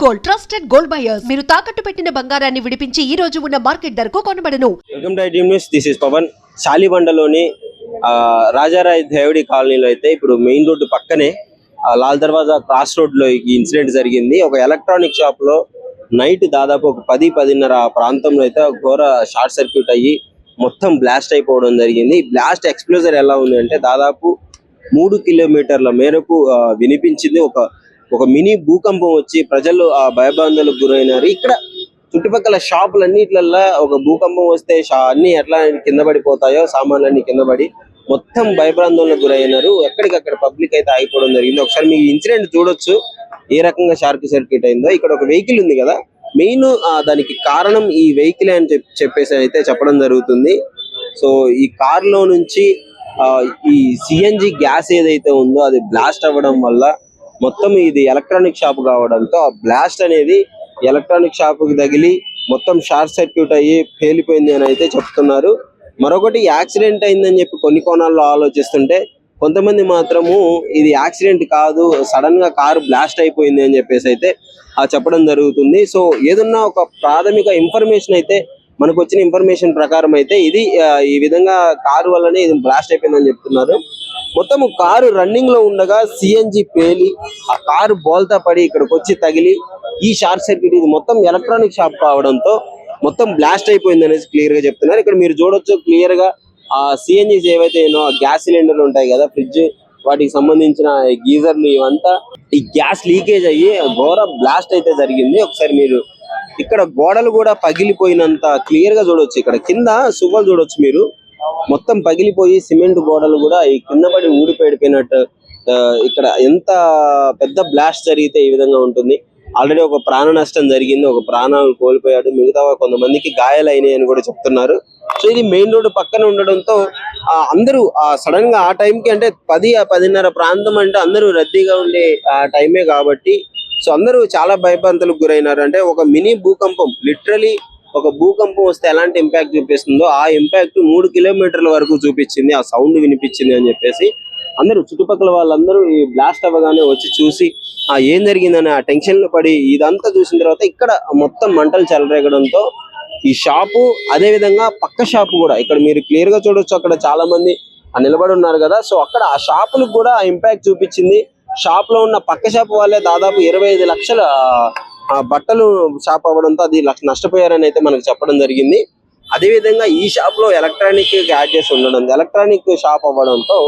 Gold trusted gold buyers మీరు తాకట్టు పెట్టిన బంగారాన్ని విడిపించి ఈ రోజు ఉన్న మార్కెట్ ధరకు కొనబడను. Welcome to iDream news. This is Pavan. శాలిబండలోని రాజారాయ్ దేవడి కాలనీలో అయితే ఇప్పుడు మెయిన్ రోడ్డు పక్కనే లాల్ దర్వాజా క్రాస్ రోడ్ లో ఈ ఇన్సిడెంట్ జరిగింది. ఒక ఎలక్ట్రానిక్ షాప్ లో నైట్ దాదాపు ఒక 10-10:30 ప్రాంతంలో అయితే ఘోర షార్ట్ సర్క్యూట్ అయ్యి మొత్తం బ్లాస్ట్ అయిపోవడం జరిగింది. బ్లాస్ట్ ఎక్స్ప్లోజర్ ఎలా ఉంది అంటే దాదాపు 3 కిలోమీటర్ల మేరకు వినిపించింది. ఒక మినీ భూకంపం వచ్చి ప్రజలు భయభ్రాంతులకు గురైనారు. ఇక్కడ చుట్టుపక్కల షాపులన్నిట్లల్లో ఒక భూకంపం వస్తే అన్ని ఎట్లా కింద పడిపోతాయో సామాన్లన్నీ కింద పడి మొత్తం భయభ్రాంతులకు గురైనారు. ఎక్కడికక్కడ పబ్లిక్ అయితే ఆగిపోవడం జరిగింది. ఒకసారి మీ ఇన్సిడెంట్ చూడొచ్చు ఏ రకంగా షార్ట్ సర్క్యూట్ అయిందో. ఇక్కడ ఒక వెహికల్ ఉంది కదా, మెయిన్ దానికి కారణం ఈ వెహికల్ అని చెప్పేసి అయితే చెప్పడం జరుగుతుంది. సో ఈ కార్ లో నుంచి ఈ సిఎన్జి గ్యాస్ ఏదైతే ఉందో అది బ్లాస్ట్ అవ్వడం వల్ల మొత్తం ఇది ఎలక్ట్రానిక్ షాప్ కావడంతో ఆ బ్లాస్ట్ అనేది ఎలక్ట్రానిక్ షాప్ కి తగిలి మొత్తం షార్ట్ సర్క్యూట్ అయ్యి పేలిపోయింది అని అయితే చెప్తున్నారు. మరొకటి యాక్సిడెంట్ అయిందని చెప్పి కొన్ని కోణాల్లో ఆలోచిస్తుంటే కొంతమంది మాత్రము ఇది యాక్సిడెంట్ కాదు, సడన్ గా కారు బ్లాస్ట్ అయిపోయింది అని చెప్పేసి అయితే చెప్పడం జరుగుతుంది. సో ఏదన్నా ఒక ప్రాథమిక ఇన్ఫర్మేషన్ అయితే మనకు వచ్చిన ఇన్ఫర్మేషన్ ప్రకారం అయితే ఇది ఈ విధంగా కారు వల్లనే ఇది బ్లాస్ట్ అయిపోయిందని చెప్తున్నారు. మొత్తం కారు రన్నింగ్ లో ఉండగా సిఎన్జి పేలి ఆ కారు బోల్తా పడి ఇక్కడికి వచ్చి తగిలి ఈ షార్ట్ సర్క్యూట్ ఇది మొత్తం ఎలక్ట్రానిక్ షాప్ కావడంతో మొత్తం బ్లాస్ట్ అయిపోయింది అనేసి క్లియర్ గా చెప్తున్నారు. ఇక్కడ మీరు చూడొచ్చు క్లియర్ గా ఆ సిఎన్జీస్ ఏవైతే గ్యాస్ సిలిండర్లు ఉంటాయి కదా, ఫ్రిడ్జ్ వాటికి సంబంధించిన గీజర్లు ఇవంతా ఈ గ్యాస్ లీకేజ్ అయ్యి ఘోర బ్లాస్ట్ అయితే జరిగింది. ఒకసారి మీరు ఇక్కడ గోడలు కూడా పగిలిపోయినంత క్లియర్ గా చూడొచ్చు. ఇక్కడ కింద సువ్వలు చూడొచ్చు మీరు, మొత్తం పగిలిపోయి సిమెంట్ గోడలు కూడా ఈ కింద పడి ఊడిపోయినట్టు. ఇక్కడ ఎంత పెద్ద బ్లాస్ట్ జరిగితే ఈ విధంగా ఉంటుంది. ఆల్రెడీ ఒక ప్రాణ నష్టం జరిగింది, ఒక ప్రాణాలు కోల్పోయాడు, మిగతా కొంతమందికి గాయాలైనాయి అని కూడా చెప్తున్నారు. సో ఇది మెయిన్ రోడ్డు పక్కన ఉండడంతో అందరూ సడన్ గా ఆ టైంకి అంటే 10-10:30 ప్రాంతం అంటే అందరూ రద్దీగా ఉండే ఆ టైమే కాబట్టి సో అందరూ చాలా భయభ్రాంతులకు గురైనారు. అంటే ఒక మినీ భూకంపం, లిటరలీ ఒక భూకంపం వస్తే ఎలాంటి ఇంపాక్ట్ చూపిస్తుందో ఆ ఇంపాక్ట్ 3 కిలోమీటర్ల వరకు చూపించింది, ఆ సౌండ్ వినిపించింది అని చెప్పేసి అందరూ చుట్టుపక్కల వాళ్ళందరూ ఈ బ్లాస్ట్ అవ్వగానే వచ్చి చూసి ఏం జరిగిందని ఆ టెన్షన్ లో పడి ఇదంతా చూసిన తర్వాత ఇక్కడ మొత్తం మంటలు చెలరేగడంతో ఈ షాపు అదే విధంగా పక్క షాపు కూడా ఇక్కడ మీరు క్లియర్ గా చూడొచ్చు. అక్కడ చాలా మంది నిలబడి ఉన్నారు కదా, సో అక్కడ ఆ షాపులకు కూడా ఆ ఇంపాక్ట్ చూపించింది. షాప్ లో ఉన్న పక్క షాప్ వాళ్ళే దాదాపు 25 లక్షల బట్టలు షాప్ అవ్వడంతో అది నష్టపోయారని అయితే మనకు చెప్పడం జరిగింది. అదే విధంగా ఈ షాప్ లో ఎలక్ట్రానిక్ గ్యాడ్జెట్స్ ఉండడం, ఎలక్ట్రానిక్ షాప్ అవ్వడంతో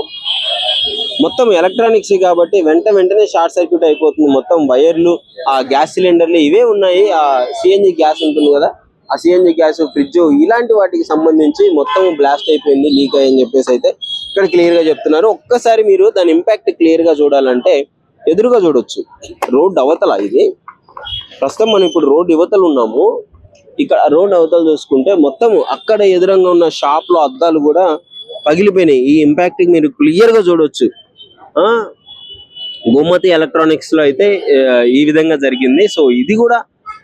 మొత్తం ఎలక్ట్రానిక్స్ కాబట్టి వెంటనే షార్ట్ సర్క్యూట్ అయిపోతుంది. మొత్తం వైర్లు, ఆ గ్యాస్ సిలిండర్లు ఇవే ఉన్నాయి. ఆ సిఎన్జి గ్యాస్ ఉంటుంది కదా, ఆ సిఎన్జి గ్యాస్, ఫ్రిడ్జ్ ఇలాంటి వాటికి సంబంధించి మొత్తం బ్లాస్ట్ అయిపోయింది, లీక్ అయ్యని చెప్పేసి అయితే ఇక్కడ క్లియర్ గా చెప్తున్నారు. ఒక్కసారి మీరు దాని ఇంపాక్ట్ క్లియర్ గా చూడాలంటే ఎదురుగా చూడొచ్చు రోడ్ అవతల. ఇది ప్రస్తుతం మనం ఇప్పుడు రోడ్ యువతలు ఉన్నాము. ఇక్కడ రోడ్ అవతలు చూసుకుంటే మొత్తం అక్కడ ఎదురుగా ఉన్న షాప్ లో అద్దాలు కూడా పగిలిపోయినాయి. ఈ ఇంపాక్ట్ మీరు క్లియర్ గా చూడొచ్చు. గోమతి ఎలక్ట్రానిక్స్ లో అయితే ఈ విధంగా జరిగింది. సో ఇది కూడా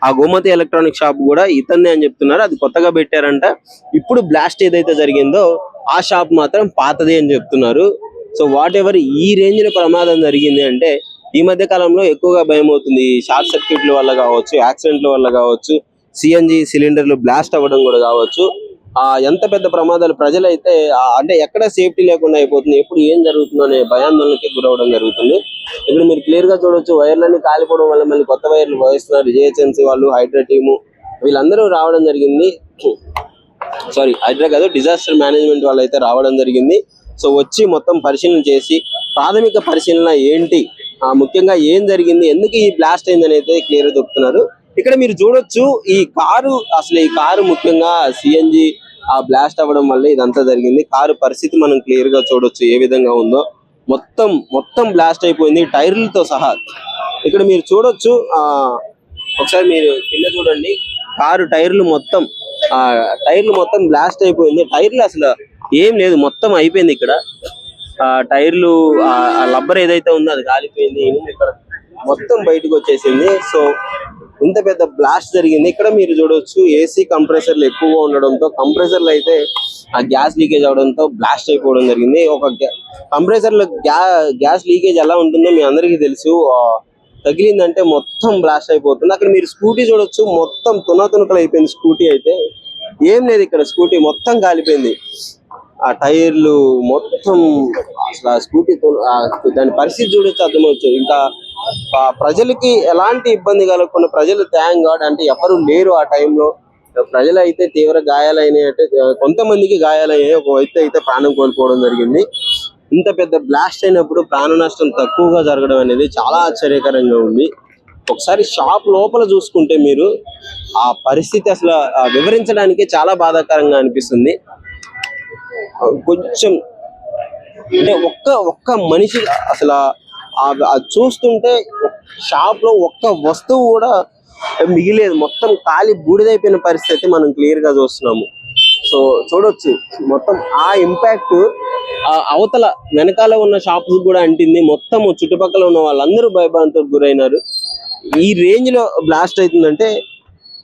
ఆ గోమతి ఎలక్ట్రానిక్ షాప్ కూడా ఇతన్నే అని చెప్తున్నారు. అది కొత్తగా పెట్టారంట. ఇప్పుడు బ్లాస్ట్ ఏదైతే జరిగిందో ఆ షాప్ మాత్రం పాతది అని చెప్తున్నారు. సో వాట్ ఎవర్ ఈ రేంజ్ లో ప్రమాదం జరిగింది అంటే ఈ మధ్య కాలంలో ఎక్కువగా భయం అవుతుంది. షార్ట్ సర్క్యూట్ల వల్ల కావచ్చు, యాక్సిడెంట్ల వల్ల కావచ్చు, సిఎన్జి సిలిండర్లు బ్లాస్ట్ అవ్వడం కూడా కావచ్చు. ఎంత పెద్ద ప్రమాదాలు ప్రజలైతే అంటే ఎక్కడ సేఫ్టీ లేకుండా అయిపోతుంది, ఎప్పుడు ఏం జరుగుతుందో అనే భయాందోళనకి గురవడం జరుగుతుంది. ఇప్పుడు మీరు క్లియర్ గా చూడొచ్చు, వైర్లన్నీ కాలిపోవడం వల్ల మళ్ళీ కొత్త వైర్లు వేస్తున్నారు. జిహెచ్ఎంసీ వాళ్ళు, హైడ్రా టీము వీళ్ళందరూ రావడం జరిగింది. సారీ, హైడ్రా కాదు, డిజాస్టర్ మేనేజ్మెంట్ వాళ్ళు అయితే రావడం జరిగింది. సో వచ్చి మొత్తం పరిశీలన చేసి ప్రాథమిక పరిశీలన ఏంటి, ముఖ్యంగా ఏం జరిగింది, ఎందుకు ఈ బ్లాస్ట్ అయిందని అయితే క్లియర్ గా చెప్తున్నారు. ఇక్కడ మీరు చూడొచ్చు ఈ కారు ముఖ్యంగా సిఎన్జి బ్లాస్ట్ అవ్వడం వల్ల ఇదంతా జరిగింది. కారు పరిస్థితి మనం క్లియర్ గా చూడొచ్చు ఏ విధంగా ఉందో. మొత్తం బ్లాస్ట్ అయిపోయింది టైర్లతో సహా. ఇక్కడ మీరు చూడొచ్చు, ఒకసారి మీరు కింద చూడండి, కారు టైర్లు మొత్తం బ్లాస్ట్ అయిపోయింది. టైర్లు అసలు ఏం లేదు, మొత్తం అయిపోయింది. ఇక్కడ టైర్లు రబ్బర్ ఏదైతే ఉందో అది కాలిపోయింది, ఇక్కడ మొత్తం బయటకు వచ్చేసింది. సో ఇంత పెద్ద బ్లాస్ట్ జరిగింది. ఇక్కడ మీరు చూడొచ్చు ఏసీ కంప్రెసర్లు ఎక్కువగా ఉండడంతో కంప్రెసర్లు అయితే ఆ గ్యాస్ లీకేజ్ అవడంతో బ్లాస్ట్ అయిపోవడం జరిగింది. ఒక కంప్రెసర్లో గ్యాస్ లీకేజ్ ఎలా ఉంటుందో మీ అందరికీ తెలుసు. తగిలిందంటే మొత్తం బ్లాస్ట్ అయిపోతుంది. అక్కడ మీరు స్కూటీ చూడొచ్చు, మొత్తం తునకలు అయిపోయింది స్కూటీ అయితే. ఏం లేదు ఇక్కడ, స్కూటీ మొత్తం కాలిపోయింది. ఆ టైర్లు మొత్తం అసలు ఆ స్కూటీ దాని పరిస్థితి చూడొచ్చు, అర్థమవచ్చు. ఇంకా ప్రజలకి ఎలాంటి ఇబ్బంది కలగకుండా ప్రజలు థ్యాంక్ గాడ్ అంటే ఎవరు లేరు ఆ టైంలో. ప్రజలు అయితే తీవ్ర గాయాలైనాయి, అంటే కొంతమందికి గాయాలయ్యాయి, ఒక వ్యక్తి అయితే ప్రాణం కోల్పోవడం జరిగింది. ఇంత పెద్ద బ్లాస్ట్ అయినప్పుడు ప్రాణ నష్టం తక్కువగా జరగడం అనేది చాలా ఆశ్చర్యకరంగా ఉంది. ఒకసారి షాప్ లోపల చూసుకుంటే మీరు ఆ పరిస్థితి అసలు వివరించడానికి చాలా బాధాకరంగా అనిపిస్తుంది. కొంచెం అంటే ఒక్క మనిషి అసలు అది చూస్తుంటే షాప్ లో ఒక్క వస్తువు కూడా మిగిలేదు, మొత్తం ఖాళీ బూడిదైపోయిన పరిస్థితి మనం క్లియర్ గా చూస్తున్నాము. సో చూడొచ్చు మొత్తం ఆ ఇంపాక్ట్ అవతల వెనకాల ఉన్న షాప్స్ కూడా అంటింది. మొత్తం చుట్టుపక్కల ఉన్న వాళ్ళందరూ భయభ్రాంతులకు గురైనారు. ఈ రేంజ్ లో బ్లాస్ట్ అవుతుందంటే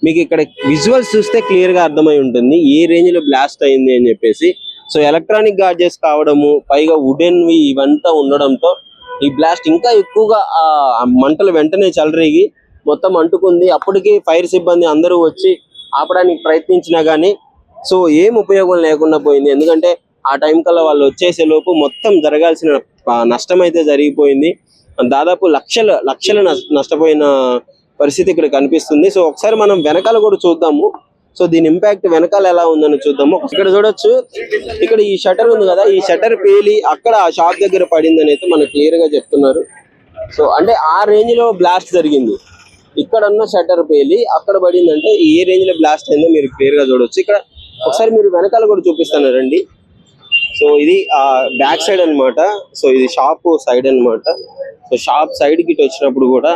మీకు ఇక్కడ విజువల్స్ చూస్తే క్లియర్ గా అర్థమై ఉంటుంది ఏ రేంజ్ లో బ్లాస్ట్ అయింది అని చెప్పేసి. సో ఎలక్ట్రానిక్ గాడ్జెట్స్ కావడము, పైగా వుడెన్వి ఇవంతా ఉండడంతో ఈ బ్లాస్ట్ ఇంకా ఎక్కువగా మంటలు వెంటనే చెలరేగి మొత్తం అంటుకుంది. అప్పటికి ఫైర్ సిబ్బంది అందరూ వచ్చి ఆపడానికి ప్రయత్నించినా గానీ సో ఏం ఉపయోగం లేకుండా పోయింది. ఎందుకంటే ఆ టైం కల్లా వాళ్ళు వచ్చేసే లోపు మొత్తం జరగాల్సిన నష్టం అయితే జరిగిపోయింది. దాదాపు లక్షల నష్టపోయిన పరిస్థితి ఇక్కడ కనిపిస్తుంది. సో ఒకసారి మనం వెనకాల కూడా చూద్దాము. సో దీని ఇంపాక్ట్ వెనకాల ఎలా ఉందని చూద్దాము. ఇక్కడ చూడొచ్చు, ఇక్కడ ఈ షటర్ ఉంది కదా, ఈ షటర్ పేలి అక్కడ ఆ షాప్ దగ్గర పడిందని అయితే మనకు క్లియర్ గా చెప్తున్నారు. సో అంటే ఆ రేంజ్ లో బ్లాస్ట్ జరిగింది. ఇక్కడ ఉన్న షటర్ పేలి అక్కడ పడిందంటే ఏ రేంజ్ లో బ్లాస్ట్ అయిందో మీరు క్లియర్ గా చూడొచ్చు. ఇక్కడ ఒకసారి మీరు వెనకాల కూడా చూపిస్తాను రండి. సో ఇది బ్యాక్ సైడ్ అన్నమాట. సో ఇది షాప్ సైడ్ అన్నమాట. సో షాప్ సైడ్ కి వచ్చినప్పుడు కూడా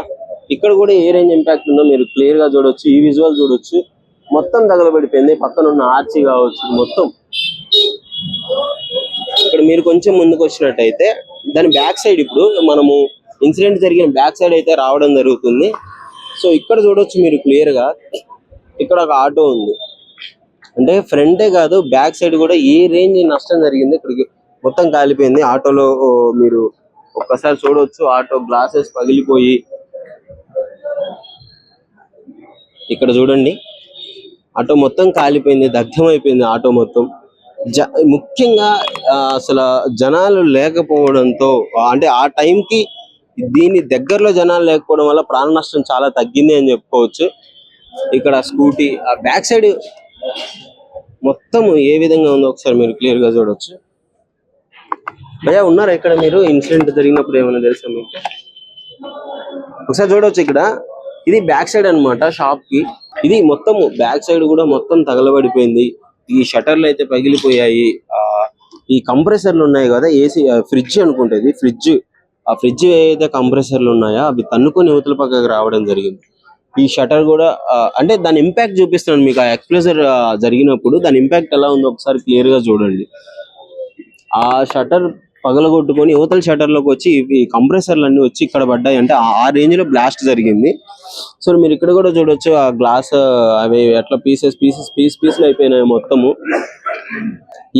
ఇక్కడ కూడా ఏ రేంజ్ ఇంపాక్ట్ ఉందో మీరు క్లియర్ గా చూడొచ్చు. ఈ విజువల్ చూడొచ్చు, మొత్తం తగలబడిపోయింది. పక్కన ఉన్న ఆర్చి కావచ్చు మొత్తం. ఇక్కడ మీరు కొంచెం ముందుకు వచ్చినట్టయితే దాని బ్యాక్ సైడ్ ఇప్పుడు మనము ఇన్సిడెంట్ జరిగిన బ్యాక్ సైడ్ అయితే రావడం జరుగుతుంది. సో ఇక్కడ చూడొచ్చు మీరు క్లియర్ గా, ఇక్కడ ఒక ఆటో ఉంది. అంటే ఫ్రంటే కాదు బ్యాక్ సైడ్ కూడా ఏ రేంజ్ నష్టం జరిగింది. ఇక్కడికి మొత్తం కాలిపోయింది. ఆటోలో మీరు ఒక్కసారి చూడొచ్చు, ఆటో గ్లాసెస్ పగిలిపోయి ఇక్కడ చూడండి ఆటో మొత్తం కాలిపోయింది, దగ్ధం అయిపోయింది ఆటో మొత్తం. ముఖ్యంగా అసలు జనాలు లేకపోవడంతో, అంటే ఆ టైంకి దీని దగ్గరలో జనాలు లేకపోవడం వల్ల ప్రాణ నష్టం చాలా తగ్గింది అని చెప్పుకోవచ్చు. ఇక్కడ స్కూటీ ఆ బ్యాక్ సైడ్ మొత్తం ఏ విధంగా ఉందో ఒకసారి మీరు క్లియర్ గా చూడొచ్చు. భయ్యా ఉన్నారా ఇక్కడ మీరు? ఇన్సిడెంట్ జరిగినప్పుడు ఏమైనా తెలుసా మీకు? ఒకసారి చూడొచ్చు, ఇక్కడ ఇది బ్యాక్ సైడ్ అన్నమాట షాప్ కి. ఇది మొత్తం బ్యాక్ సైడ్ కూడా మొత్తం తగలబడిపోయింది. ఈ షటర్లు అయితే పగిలిపోయాయి. ఈ కంప్రెసర్లు ఉన్నాయి కదా, ఏసీ ఫ్రిడ్జ్ అనుకుంటేది ఫ్రిడ్జ్. ఆ ఫ్రిడ్జ్ ఏదైతే కంప్రెసర్లు ఉన్నాయో అవి తన్నుకొని యువతల పక్కకి రావడం జరిగింది. ఈ షటర్ కూడా అంటే దాని ఇంపాక్ట్ చూపిస్తున్నాను మీకు. ఆ ఎక్స్ప్లోజర్ జరిగినప్పుడు దాని ఇంపాక్ట్ ఎలా ఉందో ఒకసారి క్లియర్ గా చూడండి. ఆ షటర్ పగలగొట్టుకొని యువతల షటర్ లోకి వచ్చి ఈ కంప్రెసర్లు అన్ని వచ్చి ఇక్కడ పడ్డాయి. అంటే ఆ రేంజ్ లో బ్లాస్ట్ జరిగింది. సో మీరు ఇక్కడ కూడా చూడొచ్చు, ఆ గ్లాస్ అవి ఎట్లా పీసులు అయిపోయినాయి మొత్తము.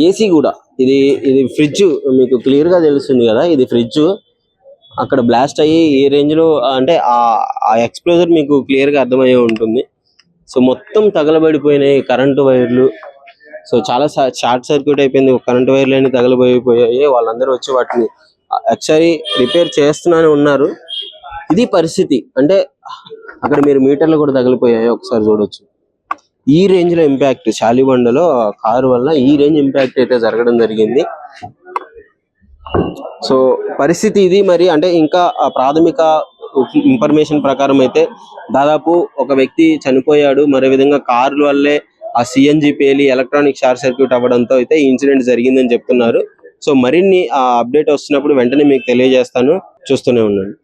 ఏసీ కూడా ఇది ఫ్రిడ్జ్ మీకు క్లియర్ గా తెలుస్తుంది కదా, ఇది ఫ్రిడ్జ్. అక్కడ బ్లాస్ట్ అయ్యి ఏ రేంజ్ లో అంటే ఆ ఎక్స్ప్లోజర్ మీకు క్లియర్ గా అర్థమయ్యే ఉంటుంది. సో మొత్తం తగలబడిపోయినాయి కరెంటు వైర్లు. సో చాలా షార్ట్ సర్క్యూట్ అయిపోయింది, కరెంటు వైర్లు అన్ని తగలబడిపోయాయి. వాళ్ళందరూ వచ్చి వాటిని ఒకసారి రిపేర్ చేస్తూనే ఉన్నారు. ఇది పరిస్థితి. అంటే అక్కడ మీరు మీటర్లు కూడా తగిలిపోయాయి, ఒకసారి చూడొచ్చు. ఈ రేంజ్ లో ఇంపాక్ట్ శాలిబండలో కారు వల్ల ఈ రేంజ్ ఇంపాక్ట్ అయితే జరగడం జరిగింది. సో పరిస్థితి ఇది. మరి అంటే ఇంకా ప్రాథమిక ఇన్ఫర్మేషన్ ప్రకారం అయితే దాదాపు ఒక వ్యక్తి చనిపోయాడు. మరో విధంగా కారు వల్లే ఆ సిఎన్జి పేలి ఎలక్ట్రానిక్ షార్ట్ సర్క్యూట్ అవ్వడంతో అయితే ఈ ఇన్సిడెంట్ జరిగిందని చెప్తున్నారు. సో మరిన్ని అప్డేట్ వస్తున్నప్పుడు వెంటనే మీకు తెలియజేస్తాను, చూస్తూనే ఉండండి.